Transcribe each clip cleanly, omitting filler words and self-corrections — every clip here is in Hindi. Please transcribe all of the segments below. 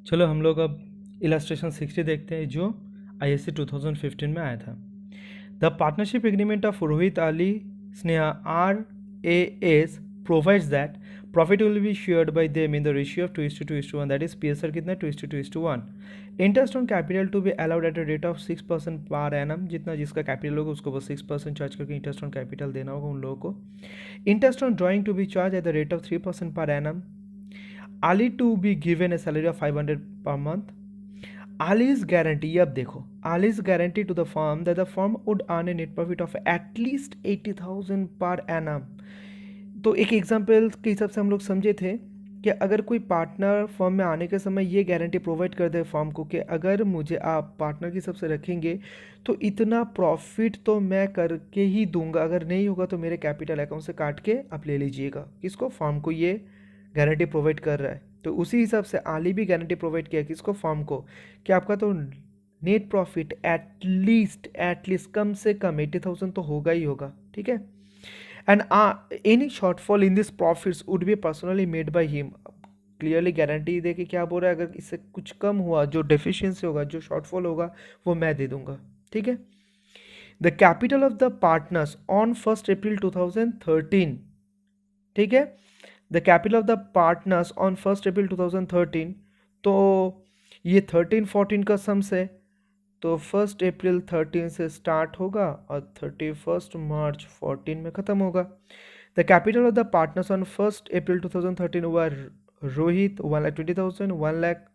चलो हम लोग अब इलस्ट्रेशन 60 देखते हैं जो ISC 2015 में आया था। The partnership agreement of Rohit Ali Sneha RAS provides that profit will be shared by them in the ratio of 2:2:1, that is PSR कितना 2:2:1। Interest on capital to be allowed at a rate of 6% per annum, जितना जिसका कैपिटल होगा उसको बस 6% चार्ज करके इंटरेस्ट ऑन कैपिटल देना होगा उन लोगों को। Interest on drawing to be charged at the rate of 3% per annum. Ali to be given a salary of 500 per month. Ali's guarantee, अब देखो, Ali's guarantee to the firm that the firm would earn a net profit of at least 80,000 per annum। तो एक एग्जाम्पल के हिसाब से हम लोग समझे थे कि अगर कोई पार्टनर फर्म में आने के समय ये गारंटी प्रोवाइड कर दे फर्म को कि अगर मुझे आप पार्टनर के हिसाब से रखेंगे तो इतना प्रॉफिट तो मैं करके ही दूंगा, अगर नहीं होगा तो मेरे कैपिटल अकाउंट से काट के आप ले लीजिएगा। किसको? फर्म को ये गारंटी प्रोवाइड कर रहा है। तो उसी हिसाब से आली भी गारंटी प्रोवाइड किया किसको? फर्म को, कि आपका तो नेट प्रॉफिट एटलीस्ट कम से कम 80,000 तो होगा ही होगा, ठीक है। And any shortfall in this profits would be personally made by him. Clearly guarantee दे के क्या बोल रहा है, अगर इससे कुछ कम हुआ, जो डेफिशिएंसी होगा, जो शॉर्टफॉल होगा, वो मैं दे दूंगा, ठीक है। The capital of the partners on 1 अप्रैल 2013, ठीक है। The capital of the partners on 1 अप्रैल 2013, तो ये 13-14 का सम्स है, तो 1 अप्रैल 13 से स्टार्ट होगा और 31 मार्च 14 में ख़त्म होगा। The capital of the partners on 1 अप्रैल 2013 हुआ रोहित 1,20,000, 1 लाख,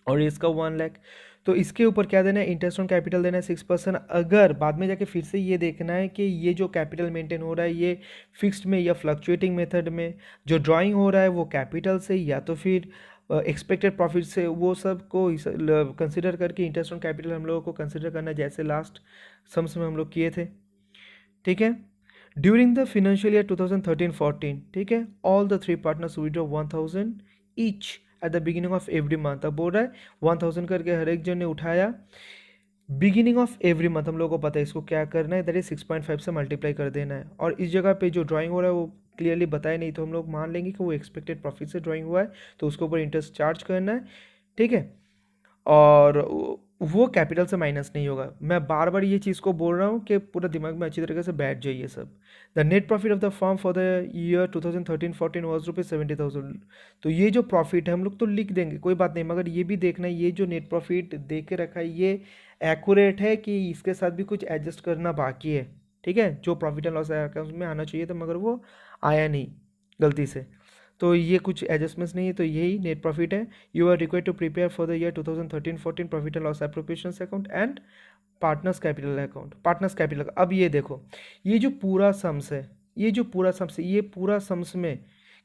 और इसका 1 लाख। तो इसके ऊपर क्या देना है? इंटरेस्ट ऑन कैपिटल देना है 6%। अगर बाद में जाके फिर से ये देखना है कि ये जो कैपिटल मेंटेन हो रहा है ये फिक्स्ड में या फ्लक्चुएटिंग मेथड में, जो ड्राइंग हो रहा है वो कैपिटल से या तो फिर एक्सपेक्टेड प्रॉफिट से, वो सब को कंसिडर करके इंटरेस्ट ऑन कैपिटल हम लोगों को कंसिडर करना है, जैसे लास्ट सम्स में हम लोग किए थे, ठीक है। ड्यूरिंग द फिनेंशियल ईयर 2013-14, ठीक है, all the 3 partners withdraw 1,000 each at the beginning of every month. अब बोल रहा है 1,000 करके हर एक जन ने उठाया बिगिनिंग ऑफ एवरी मंथ। हम लोगों को पता है इसको क्या करना है, दैट इज 6.5 से मल्टीप्लाई कर देना है। और इस जगह पे जो ड्राइंग हो रहा है वो क्लियरली बताया नहीं, तो हम लोग मान लेंगे कि वो एक्सपेक्टेड प्रॉफिट से ड्राइंग हुआ है, तो उसके ऊपर इंटरेस्ट चार्ज करना है, ठीक है। और वो कैपिटल से माइनस नहीं होगा। मैं बार बार ये चीज़ को बोल रहा हूँ कि पूरा दिमाग में अच्छी तरीके से बैठ जाइए सब। The net profit of the firm for the year 2013-14 was ₹70,000। तो ये जो प्रॉफिट है हम लोग तो लिख देंगे, कोई बात नहीं, मगर ये भी देखना है ये जो नेट प्रॉफिट दे के रखा है ये एक्यूरेट है कि इसके साथ भी कुछ एडजस्ट करना बाकी है, ठीक है। जो प्रॉफिट एंड लॉस अकाउंट में आना चाहिए था मगर वो आया नहीं गलती से, तो ये कुछ एडजस्टमेंट्स नहीं है, तो यही नेट प्रॉफिट है। You are required to prepare for the year 2013-14 profit and loss appropriations account and partners capital account. Partners capital, अब ये देखो, ये जो पूरा सम्स है, ये जो पूरा सम्स है, ये पूरा सम्स में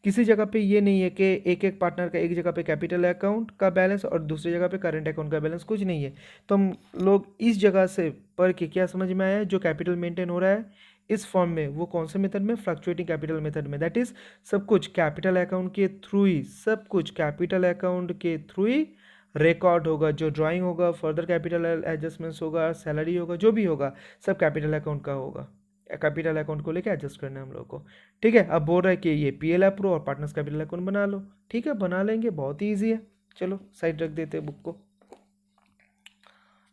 किसी जगह पे ये नहीं है कि एक एक पार्टनर का एक जगह पे कैपिटल अकाउंट का बैलेंस और दूसरी जगह पे करंट अकाउंट का बैलेंस, कुछ नहीं है। तो हम लोग इस जगह से पढ़ के क्या समझ में आया, जो कैपिटल मेंटेन हो रहा है इस फॉर्म में, वो कौन से मेथड में? फ्लक्चुएटिंग कैपिटल मेथड में। दैट इज सब कुछ कैपिटल अकाउंट के थ्रू ही, सब कुछ कैपिटल अकाउंट के थ्रू ही रिकॉर्ड होगा। जो ड्राइंग होगा, फर्दर कैपिटल एडजस्टमेंट्स होगा, सैलरी होगा, जो भी होगा सब कैपिटल अकाउंट का होगा। कैपिटल अकाउंट को लेकर एडजस्ट करना है हम लोग को, ठीक है। अब बोल रहा है कि ये PL अप्रो और पार्टनर्स कैपिटल अकाउंट बना लो, ठीक है, बना लेंगे, बहुत ही ईजी है। चलो साइड रख देते हैं बुक को।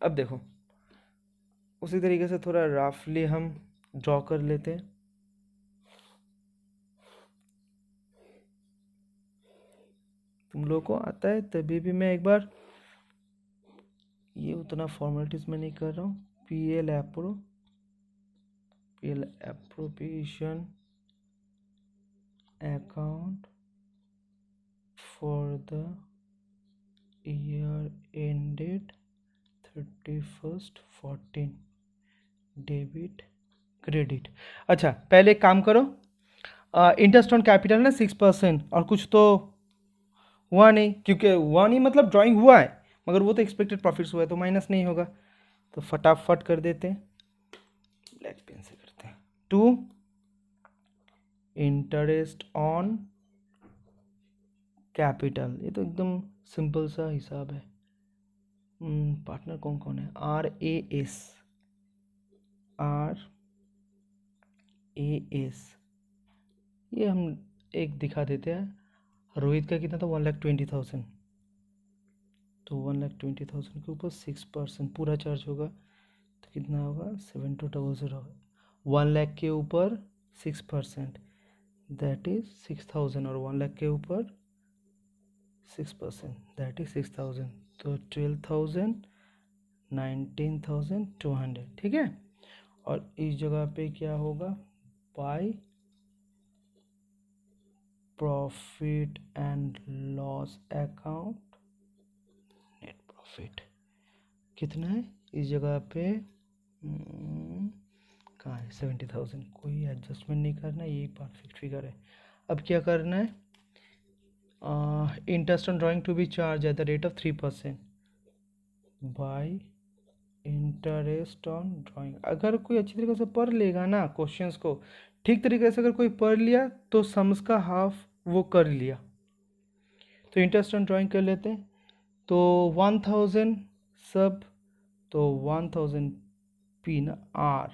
अब देखो उसी तरीके से थोड़ा रफली हम ड्रॉ कर लेते हैं। तुम लोग को आता है तभी भी मैं एक बार ये उतना फॉर्मेलिटीज में नहीं कर रहा हूँ। PL appropriation account for the year ended 31/14 debit credit. अच्छा पहले एक काम करो, इंटरेस्ट ऑन कैपिटल ना 6%, और कुछ तो हुआ नहीं, क्योंकि हुआ नहीं मतलब ड्राइंग हुआ है मगर वो तो एक्सपेक्टेड प्रॉफिट्स हुआ है तो माइनस नहीं होगा, तो फटाफट कर देते हैं, ब्लैक पेन से करते हैं। टू इंटरेस्ट ऑन कैपिटल, ये तो एकदम सिंपल सा हिसाब है। पार्टनर कौन कौन है? RAS, ये हम एक दिखा देते हैं। रोहित का कितना था? 1,20,000, तो 1,20,000 के ऊपर 6% पूरा चार्ज होगा तो कितना होगा 7200 होगा। 1,00,000 के ऊपर 6% दैट इज 6,000 और 1,00,000 के ऊपर 6% दैट इज 6,000 तो 12,000 19,200 ठीक है। और इस जगह पे क्या होगा by profit and loss account net profit कितना है इस जगह पे कहाँ है 70,000 कोई एडजस्टमेंट नहीं करना यही परफेक्ट फिगर है। अब क्या करना है interest on drawing to be charged at the rate of 3% by interest on drawing. अगर कोई अच्छी तरीके से पढ़ लेगा ना क्वेश्चंस को ठीक तरीके से अगर कोई पढ़ लिया तो सम्स का हाफ वो कर लिया। तो इंटरेस्ट ऑन ड्राइंग कर लेते हैं तो 1000 सब तो 1000 पिन आर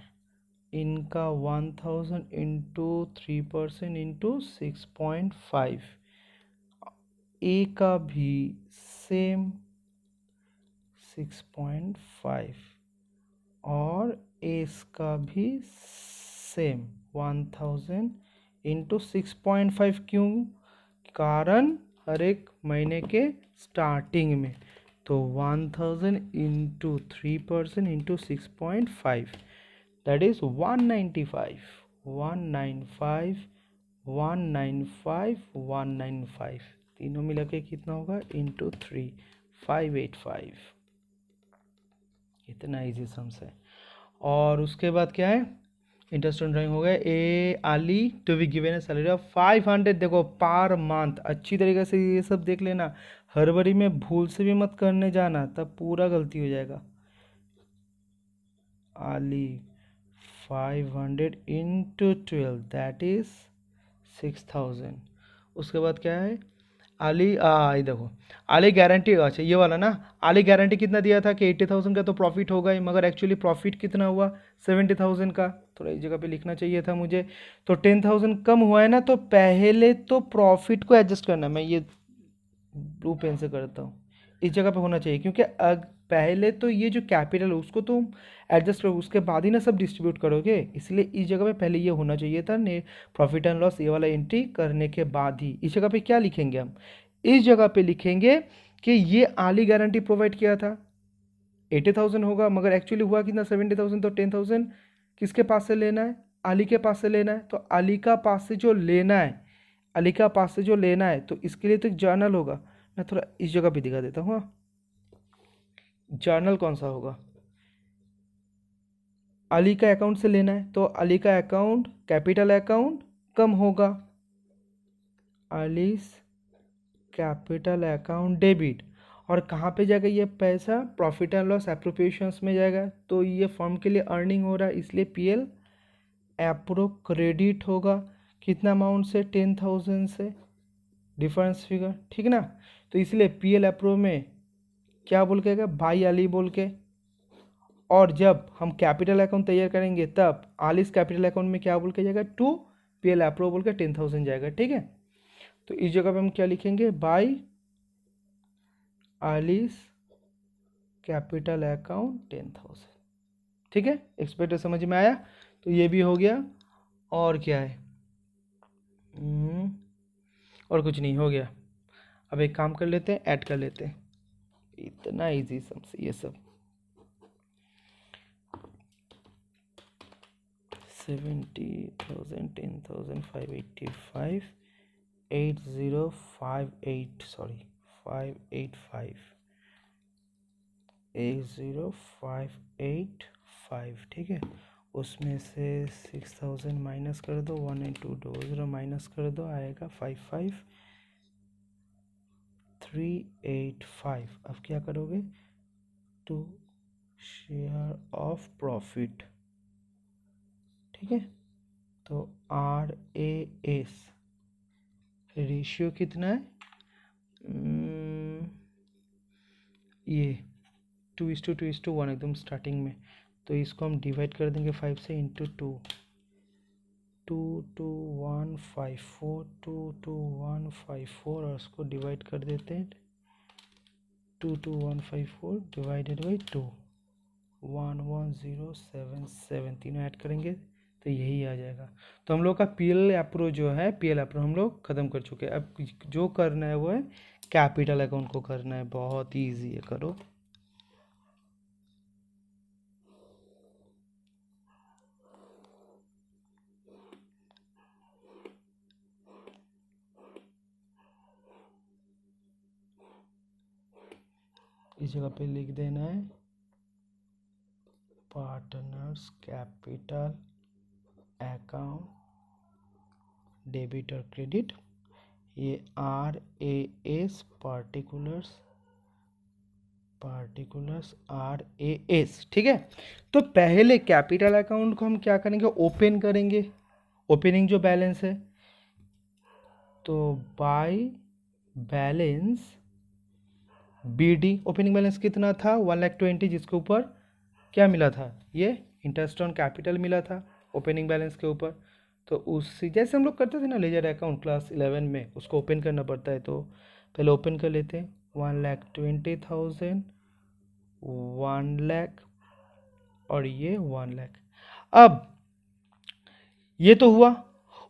इनका 1000 इंटू 3% इंटू 6.5 ए का भी सेम 6.5 और एस का भी सेम 1000 इंटू 6.5 क्यों कारण हर एक महीने के स्टार्टिंग में तो 1000 इंटू 3% इंटू 6.5 दैट इज 195 195 195 195 तीनों मिला के कितना होगा इंटू 3 585 इतना इजी सम्स है। और उसके बाद क्या है इंटरेस्ट ऑन ड्राइंग हो गया A Ali to be given a salary of 500 देखो पर मंथ अच्छी तरीके से ये सब देख लेना हड़बड़ी में भूल से भी मत करने जाना तब पूरा गलती हो जाएगा। आली 500 इंटू 12 दैट इज 6,000। उसके बाद क्या है आली ये देखो आली गारंटी अच्छा ये वाला ना आली गारंटी कितना दिया था कि 80,000 का तो प्रॉफिट होगा ही मगर एक्चुअली प्रॉफिट कितना हुआ 70,000 का थोड़ा इस जगह पे लिखना चाहिए था मुझे। तो 10,000 कम हुआ है ना तो पहले तो प्रॉफिट को एडजस्ट करना मैं ये ब्लू पेन से करता हूँ इस जगह पे होना चाहिए क्योंकि पहले तो ये जो कैपिटल है उसको तुम एडजस्ट करो उसके बाद ही ना सब डिस्ट्रीब्यूट करोगे इसलिए इस जगह पे पहले ये होना चाहिए था प्रॉफिट एंड लॉस ये वाला एंट्री करने के बाद ही। इस जगह पे क्या लिखेंगे हम इस जगह पे लिखेंगे कि ये आली गारंटी प्रोवाइड किया था 80,000 होगा मगर एक्चुअली हुआ कितना 70,000 तो 10,000 किसके पास से लेना है आली के पास से लेना है तो अली का पास से जो लेना है अली का पास से जो लेना है तो इसके लिए तो एक जर्नल होगा मैं थोड़ा इस जगह पे दिखा देता हूँ। जर्नल कौन सा होगा अली का अकाउंट से लेना है तो अली का अकाउंट कैपिटल अकाउंट कम होगा अलीस कैपिटल अकाउंट डेबिट और कहाँ पे जाएगा ये पैसा प्रॉफिट एंड लॉस एप्रोप्रिएशंस में जाएगा तो ये फर्म के लिए अर्निंग हो रहा है इसलिए पीएल एप्रो क्रेडिट होगा कितना अमाउंट से 10,000 से डिफरेंस फिगर ठीक ना। तो इसलिए पीएल एप्रो में क्या बोल के बाई अली बोल के और जब हम कैपिटल अकाउंट तैयार करेंगे तब आलिस कैपिटल अकाउंट में क्या बोल के जाएगा टू पीएल एप्रो बोल के 10,000 जाएगा ठीक है। तो इस जगह पे हम क्या लिखेंगे बाई आलिस कैपिटल अकाउंट 10,000 ठीक है। एक्सपेक्टेड समझ में आया तो ये भी हो गया और क्या है और कुछ नहीं हो गया। अब एक काम कर लेते हैं ऐड कर लेते हैं इतना इजी समझ ये सब 70,000 10,000 585 8058 सॉरी 585 80,585 ठीक है। उसमें से 6,000 माइनस कर दो 19220 माइनस कर दो आएगा 55,385। अब क्या करोगे टू शेयर ऑफ प्रॉफिट ठीक है। तो RAS रेशियो कितना है ये 2:1 एकदम स्टार्टिंग में तो इसको हम डिवाइड कर देंगे 5 से इंटू 22154 22154 और उसको डिवाइड कर देते हैं 22,154 डिवाइडेड बाई 2, 11077 तीनों ऐड करेंगे तो यही आ जाएगा। तो हम लोग का पीएल अप्रो जो है, पीएल अप्रो हम लोग ख़त्म कर चुके हैं। अब जो करना है वो है कैपिटल अकाउंट को करना है, बहुत ही ईजी है, करो। इस जगह पे लिख देना है पार्टनर्स कैपिटल अकाउंट डेबिट और क्रेडिट, ये RAS पार्टिकुलर्स RAS, ठीक है। तो पहले कैपिटल अकाउंट को हम क्या करेंगे, ओपन करेंगे, ओपनिंग जो बैलेंस है, तो by balance BD, opening balance कितना था 1,20,000, जिसके ऊपर क्या मिला था, ये इंटरेस्ट ऑन कैपिटल मिला था ओपनिंग बैलेंस के ऊपर। तो उसी जैसे हम लोग करते थे ना लेजर अकाउंट क्लास 11 में, उसको ओपन करना पड़ता है। तो पहले ओपन कर लेते हैं, 1,20,000, 1,00,000 और ये 1,00,000। अब ये तो हुआ।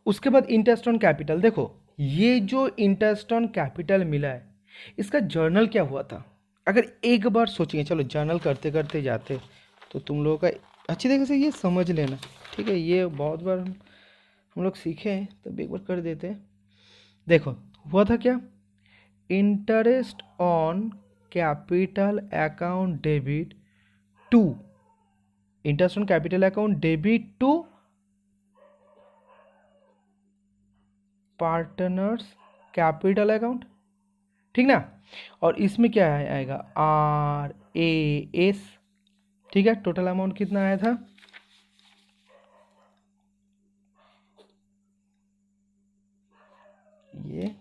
उसके बाद इंटरेस्ट ऑन कैपिटल, देखो ये जो इंटरेस्ट ऑन कैपिटल मिला है, इसका जर्नल क्या हुआ था। अगर एक बार सोचेंगे, चलो जर्नल करते करते जाते, तो तुम लोगों का अच्छी तरीके से ये समझ लेना, ठीक है। ये बहुत बार हम लोग सीखे हैं, तब एक बार कर देते हैं। देखो हुआ था क्या, interest on capital account debit to, interest on capital account debit to partners capital account, ठीक ना। और इसमें क्या आएगा, RAS, ठीक है। टोटल अमाउंट कितना आया था, ये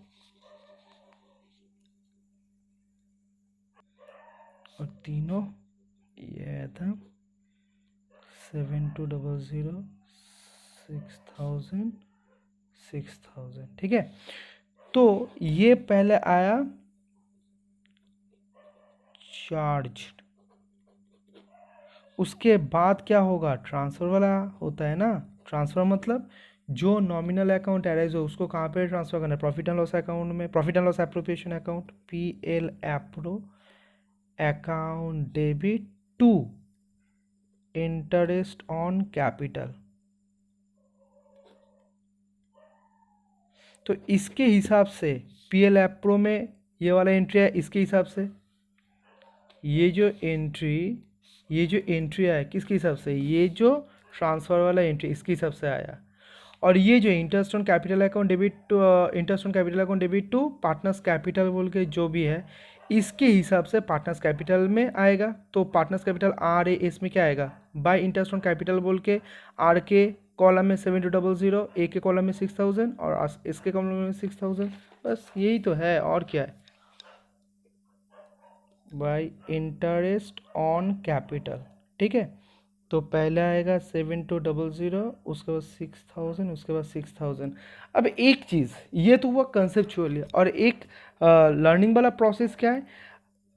और तीनों ये आया था 7,200, 6,000, 6,000, ठीक है। तो ये पहले आया चार्ज, उसके बाद क्या होगा, ट्रांसफ़र वाला होता है ना। ट्रांसफ़र मतलब जो नॉमिनल अकाउंट अराइज हो उसको कहाँ पे ट्रांसफ़र करना है, प्रॉफिट एंड लॉस अकाउंट में, profit and loss appropriation account, PL appro account debit to interest on capital. तो इसके हिसाब से PL एप्रो में ये वाला एंट्री है, इसके हिसाब से ये जो एंट्री आया किसके हिसाब से, ये जो ट्रांसफ़र वाला एंट्री इसके हिसाब से आया। और ये जो interest on capital account debit to, interest on capital account debit to partners capital बोल के जो भी है, इसके हिसाब से पार्टनर्स कैपिटल में आएगा। तो पार्टनर्स कैपिटल RAS में क्या आएगा, बाय इंटरेस्ट ऑन कैपिटल बोल के R के कॉलम में 7,200, A के कॉलम में 6,000 और इसके कॉलम में 6,000, बस यही तो है, और क्या है, बाय इंटरेस्ट ऑन कैपिटल, ठीक है। तो पहले आएगा 7,200, उसके बाद 6,000, उसके बाद 6,000। अब एक चीज़ ये तो हुआ कंसेप्चुअली, और एक लर्निंग वाला प्रोसेस क्या है,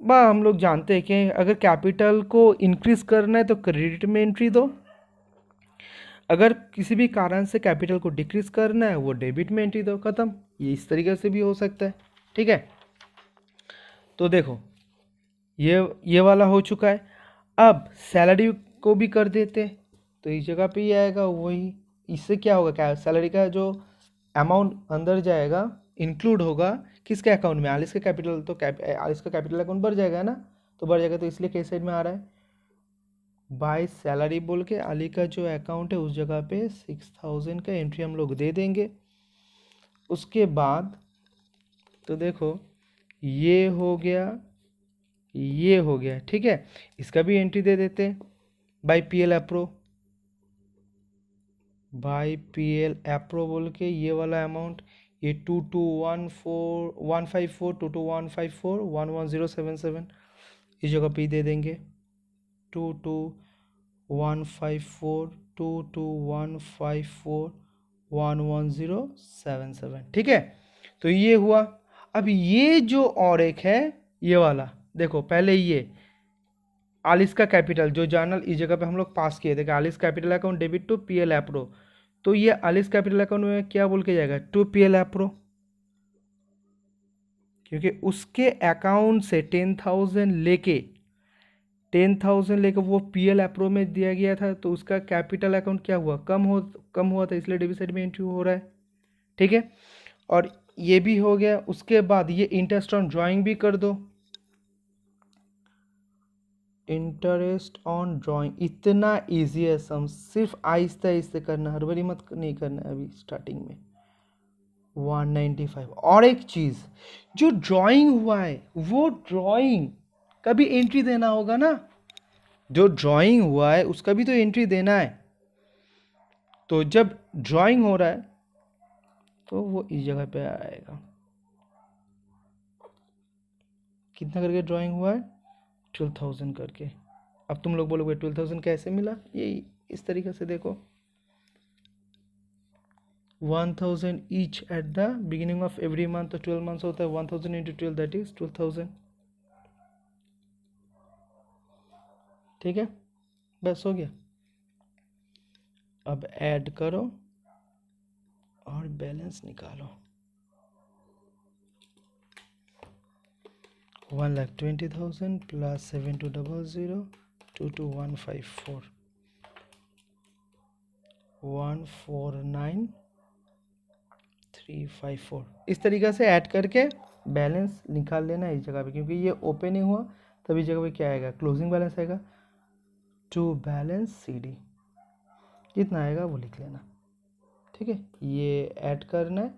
हम लोग जानते हैं कि अगर कैपिटल को इंक्रीज करना है तो क्रेडिट में एंट्री दो, अगर किसी भी कारण से कैपिटल को डिक्रीज करना है वो डेबिट में एंट्री दो, खत्म। ये इस तरीके से भी हो सकता है, ठीक है। तो देखो ये वाला हो चुका है। अब सैलरी को भी कर देते, तो इस जगह पे ही आएगा वही। इससे क्या होगा, क्या सैलरी का जो अमाउंट अंदर जाएगा इंक्लूड होगा किसके अकाउंट में, आलिस के कैपिटल, तो आलिस का कैपिटल अकाउंट बढ़ जाएगा ना, तो बढ़ जाएगा, तो इसलिए किस साइड में आ रहा है, बाय सैलरी बोल के अली का जो अकाउंट है उस जगह पे 6,000 का एंट्री हम लोग दे देंगे। उसके बाद तो देखो ये हो गया, ये हो गया, ठीक है। इसका भी एंट्री दे देते हैं by PL appro, by PL appro बोल के ये वाला अमाउंट, ये 22,154, 22,154, 11077 इस जगह पे दे देंगे, 22,154, 22,154, 11077, ठीक है। तो ये हुआ। अब ये जो और एक है ये वाला, देखो पहले ये आलिस का कैपिटल जो जर्नल इस जगह पे हम लोग पास किए थे कि Alice capital account debit to P L appro, तो ये आलिस कैपिटल अकाउंट में क्या बोल के जाएगा, टू पीएल एप्रो, क्योंकि उसके अकाउंट से 10,000 लेके वो पीएल एप्रो में दिया गया था, तो उसका कैपिटल अकाउंट क्या हुआ, कम हुआ था, इसलिए डेबिट साइड में एंट्री हो रहा है। ठीक है, और ये भी हो गया। उसके बाद ये इंटरेस्ट ऑन ड्राइंग भी कर दो, इंटरेस्ट ऑन ड्राइंग इतना इजी है सम, सिर्फ आहिस्ते आहिस्ते करना, हड़बड़ी मत नहीं करना है अभी स्टार्टिंग में। 195। और एक चीज, जो ड्राइंग हुआ है वो ड्राइंग का भी एंट्री देना होगा ना, जो ड्राइंग हुआ है उसका भी तो एंट्री देना है। तो जब ड्राइंग हो रहा है तो वो इस जगह पे आएगा। कितना करके ड्राइंग हुआ है, 12,000 करके। अब तुम लोग बोलोगे 12,000 कैसे मिला, ये इस तरीके से देखो, 1,000 each at the beginning of every month, तो 12 मंथ्स होता है, 1,000 इंटू 12 दैट इज 12,000। ठीक है, बस हो गया। अब ऐड करो और बैलेंस निकालो। 1,20,000 प्लस 7200 22,154 149,354। इस तरीके से ऐड करके बैलेंस निकाल लेना इस जगह पे, क्योंकि ये ओपन ही हुआ तब इस जगह पे क्या आएगा, क्लोजिंग बैलेंस आएगा, टू बैलेंस CD जितना आएगा वो लिख लेना। ठीक है, ये ऐड करना है,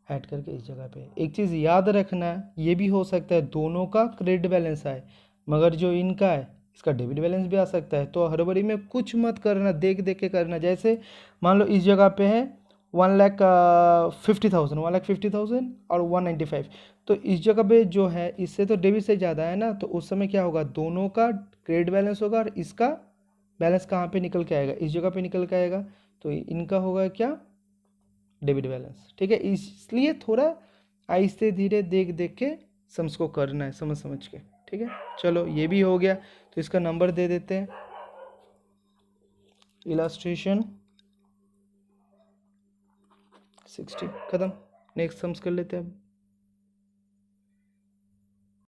ऐड करके इस जगह पे एक चीज़ याद रखना है, ये भी हो सकता है दोनों का क्रेडिट बैलेंस आए, मगर जो इनका है इसका डेबिट बैलेंस भी आ सकता है। तो हड़बड़ी में कुछ मत करना, देख देख के करना। जैसे मान लो इस जगह पे है 1,50,000 और 195, तो इस जगह पे जो है इससे तो डेबिट से ज़्यादा है ना, तो उस समय क्या होगा, दोनों का क्रेडिट बैलेंस होगा और इसका बैलेंस कहाँ पे निकल के आएगा, इस जगह पे निकल के आएगा। तो इनका होगा क्या, डेबिट बैलेंस। ठीक है, इसलिए थोड़ा आहिस्ते धीरे देख देख के सम्स को करना है, समझ समझ के। ठीक है, चलो ये भी हो गया, तो इसका नंबर दे देते हैं। इलास्ट्रेशन 60 खत्म। नेक्स्ट सम्स कर लेते हैं अब।